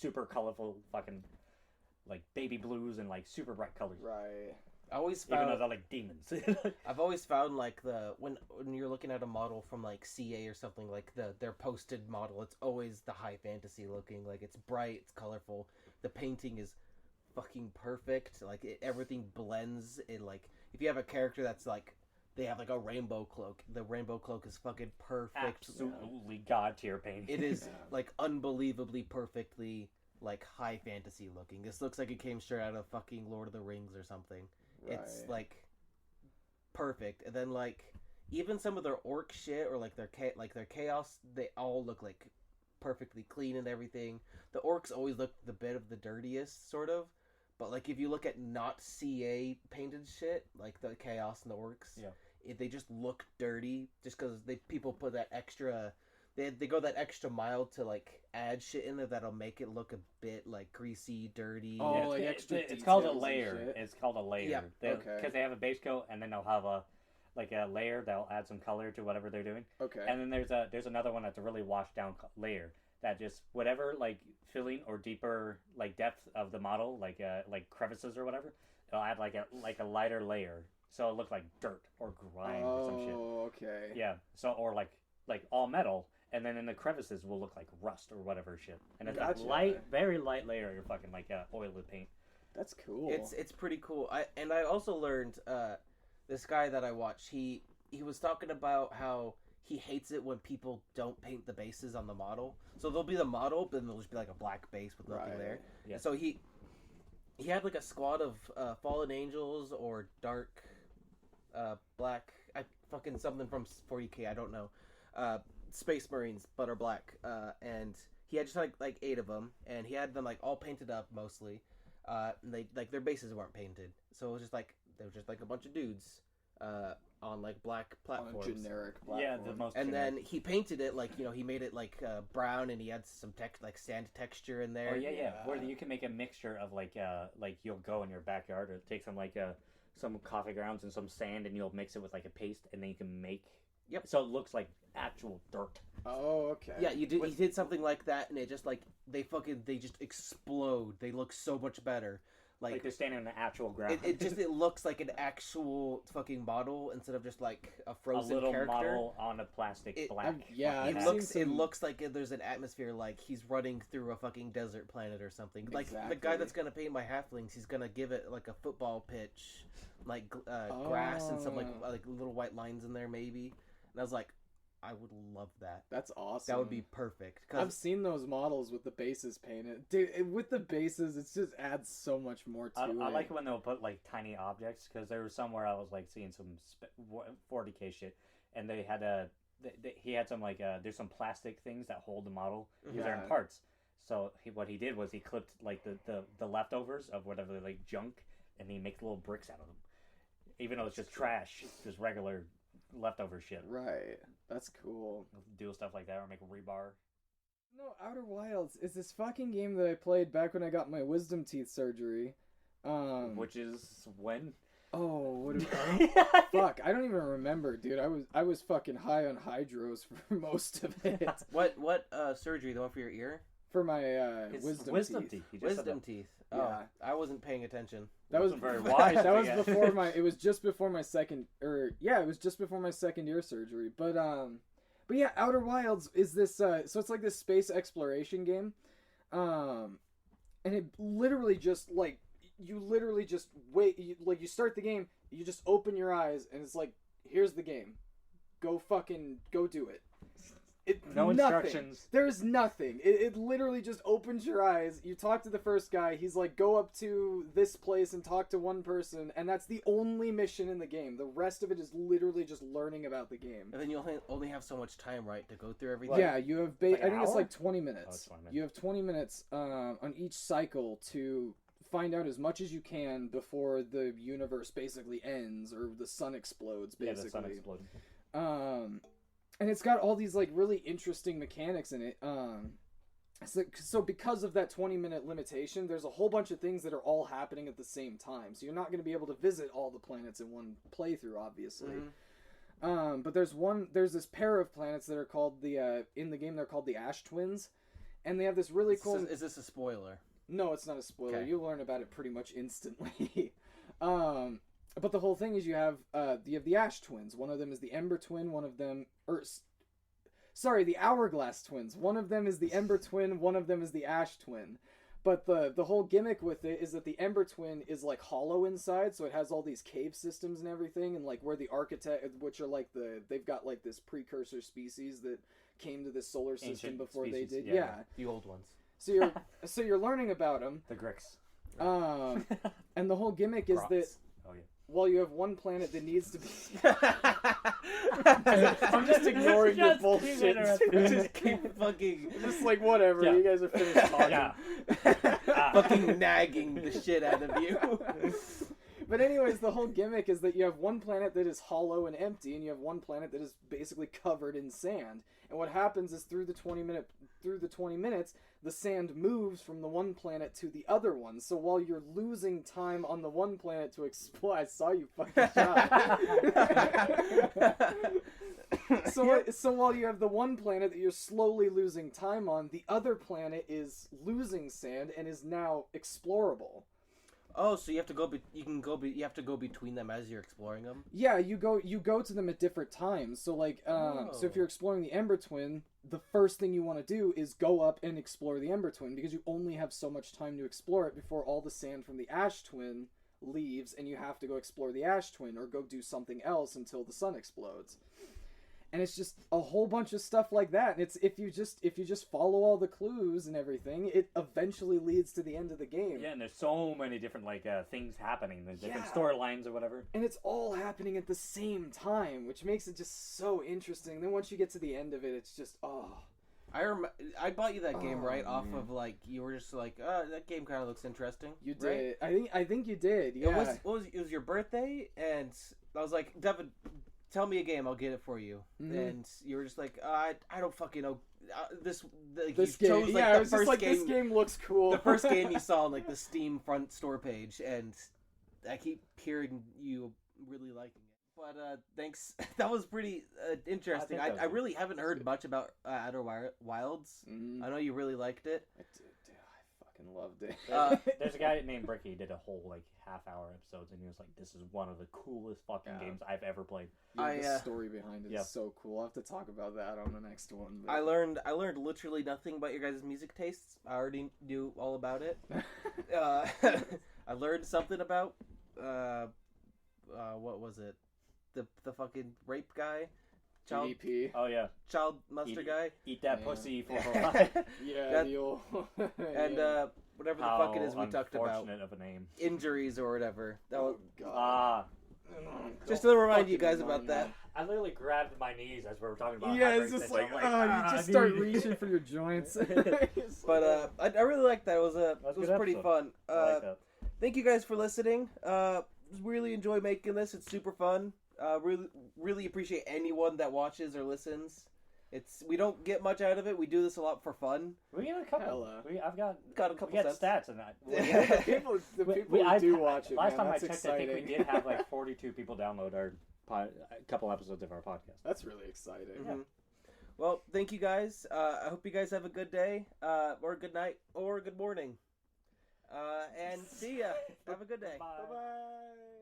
super colorful fucking like baby blues and like super bright colors. Right. I always Even though found they're like demons. I've always found like when you're looking at a model from like CA or something, like their posted model, it's always the high fantasy looking. Like it's bright, it's colorful. The painting is fucking perfect. Like everything blends. It like if you have a character that's like they have like a rainbow cloak, the rainbow cloak is fucking perfect. Absolutely god tier painting. It is like unbelievably perfectly like high fantasy looking. This looks like it came straight out of fucking Lord of the Rings or something. Right. It's like perfect, and then like even some of their orc shit or like their chaos, they all look like perfectly clean and everything. The orcs always look the bit of the dirtiest, sort of. But like if you look at not CA painted shit, like the chaos and the orcs, they just look dirty just because people put that extra. They go that extra mile to like add shit in there that'll make it look a bit like greasy, dirty. Oh, Yeah, like extra it's called a details and layer. shit. It's called a layer. Yeah. Okay. Because they have a base coat and then they'll have a layer that'll add some color to whatever they're doing. Okay. And then there's another one that's a really washed down layer that just whatever like filling or deeper like depth of the model like crevices or whatever, it'll add like a lighter layer so it looks like dirt or grime or some shit. Oh, okay. Yeah. So or like all metal. And then in the crevices will look like rust or whatever shit. And it's Gotcha. a light, very light layer. You're fucking like oil with paint. That's cool. It's pretty cool. I also learned this guy that I watched. He was talking about how he hates it when people don't paint the bases on the model. So there'll be the model, but then there'll just be like a black base with nothing there. Yeah. So he had like a squad of fallen angels or dark black. I fucking something from 40K. I don't know. Space Marines, but are black, and he had just like 8 of them, and he had them like all painted up mostly. And they like their bases weren't painted, so it was just like a bunch of dudes on like black platforms. On a generic platform. Yeah, the most. And generic. then he painted it like he made it like brown, and he had some like sand texture in there. Oh yeah. Where you can make a mixture of like you'll go in your backyard or take some some coffee grounds and some sand, and you'll mix it with like a paste, and then you can make. Yep. So it looks like actual dirt. Oh, okay. Yeah, he did something like that, and it just like they just explode. They look so much better. Like they're standing on the actual ground. It looks like an actual fucking model instead of just like a frozen a little character. model on a plastic black. It looks like there's an atmosphere like he's running through a fucking desert planet or something. Like the guy that's gonna paint my halflings, he's gonna give it like a football pitch, like grass and some like little white lines in there maybe. And I was like, I would love that. That's awesome. That would be perfect. I've seen those models with the bases painted. Dude, with the bases, it just adds so much more to it. I like when they'll put like tiny objects, because there was somewhere I was like seeing some 40K shit, and they had he had some like there's some plastic things that hold the model because they're in parts. So what he did was he clipped like the leftovers of whatever like junk, and he makes little bricks out of them, even though it's just trash, just regular leftover shit. Right. That's cool. Do stuff like that or make a rebar. No, Outer Wilds is this fucking game that I played back when I got my wisdom teeth surgery. Which is when? Oh, fuck, I don't even remember, dude. I was fucking high on hydros for most of it. What surgery? The one for your ear? For my wisdom teeth. Wisdom teeth. Oh, Yeah. I wasn't paying attention. That was very wise. That was before my. It was just before my second, it was just before my second ear surgery. But yeah, Outer Wilds is this. So it's like this space exploration game, and it literally just like you literally just wait. You start the game, you just open your eyes, and it's like, here's the game, go do it. No instructions. There's nothing. It literally just opens your eyes. You talk to the first guy. He's like, go up to this place and talk to one person. And that's the only mission in the game. The rest of it is literally just learning about the game. And then you only have so much time, right, to go through everything? Yeah, you have... I think it's like 20 minutes. Oh, it's 20 minutes. You have 20 minutes on each cycle to find out as much as you can before the universe basically ends or the sun explodes, basically. Yeah, the sun exploded. And it's got all these like really interesting mechanics in it. So because of that 20-minute limitation, there's a whole bunch of things that are all happening at the same time. So you're not going to be able to visit all the planets in one playthrough, obviously. Mm-hmm. But there's this pair of planets that are called in the game they're called the Ash Twins, And they have this really cool. Is this a spoiler? No, it's not a spoiler. Okay. You learn about it pretty much instantly. But the whole thing is you have the Ash twins. One of them is the Ember twin. One of them, the Hourglass twins. One of them is the Ember twin. One of them is the Ash twin. But the whole gimmick with it is that the Ember twin is like hollow inside, so it has all these cave systems and everything, and like where the architect, which are like they've got like this precursor species that came to this solar system Ancient before species, they did. yeah. Yeah. The old ones. So you're learning about them. The Grix. And the whole gimmick is that Oh yeah. while you have one planet that needs to be I'm just ignoring your Just bullshit. keep interrupting. Just keep fucking, just like whatever, Yeah. you guys are finished talking. Yeah. fucking nagging the shit out of you. But anyways, the whole gimmick is that you have one planet that is hollow and empty, and you have one planet that is basically covered in sand. And what happens is through the 20 minutes, the sand moves from the one planet to the other one. So while you're losing time on the one planet to explore, I saw you fucking shot. So while you have the one planet that you're slowly losing time on, the other planet is losing sand and is now explorable. Oh, so you have to go. You have to go between them as you're exploring them. Yeah, you go to them at different times. So like, so if you're exploring the Ember Twin, the first thing you want to do is go up and explore the Ember Twin because you only have so much time to explore it before all the sand from the Ash Twin leaves, and you have to go explore the Ash Twin or go do something else until the sun explodes. And it's just a whole bunch of stuff like that. And it's if you just follow all the clues and everything, it eventually leads to the end of the game. Yeah, and there's so many different things happening. There's different Yeah. storylines or whatever. And it's all happening at the same time, which makes it just so interesting. Then once you get to the end of it, it's just I bought you that game Oh, right off man. of like you were just like, oh, that game kind of looks interesting. you did. Right? I think you did. Yeah. It was your birthday, and I was like, Devon, tell me a game, I'll get it for you. Mhm. And you were just like, I don't fucking know this This you game. chose, like, Yeah, the I was just first like, game, this game looks cool. the first game you saw on like the Steam front store page, and I keep hearing you really liking it. But thanks. That was pretty interesting. I think that I was really good. haven't heard much about Outer Wilds. Mhm. I know you really liked it. I did. Dude, I fucking loved it. There's a guy named Bricky who did a whole like half-hour episodes, and he was like, "This is one of the coolest fucking Yeah. games I've ever played." Dude, the I, story behind it yeah. is so cool. I'll have to talk about that on the next one. But... I learned literally nothing about your guys' music tastes. I already knew all about it. I learned something about what was it? The fucking rape guy, child DDP. Oh yeah, child molester guy, eat that Yeah. pussy for a while. Yeah, That- the old... and yeah. whatever the How fuck it is we talked about, unfortunate of a name. injuries or whatever. That was, Oh, God. Ah, just to remind you Fucking guys about annoying. that. I literally grabbed my knees as we were talking about. Yeah, high it's just breaks, like, and I'm you just "Ah, start dude." reaching for your joints. But I really liked that. It was a it was good pretty episode. fun. I like that. Thank you guys for listening. Really enjoy making this. It's super fun. Really appreciate anyone that watches or listens. We don't get much out of it. We do this a lot for fun. We got a couple. Hella. I've got a couple We got cents. stats and that. the people who do watch it, Last man, time that's I checked, exciting. I think we did have like 42 people download a couple episodes of our podcast. That's really exciting. Mhm. Well, thank you guys. I hope you guys have a good day, or a good night, or a good morning. And see ya. Have a good day. Bye. Bye-bye.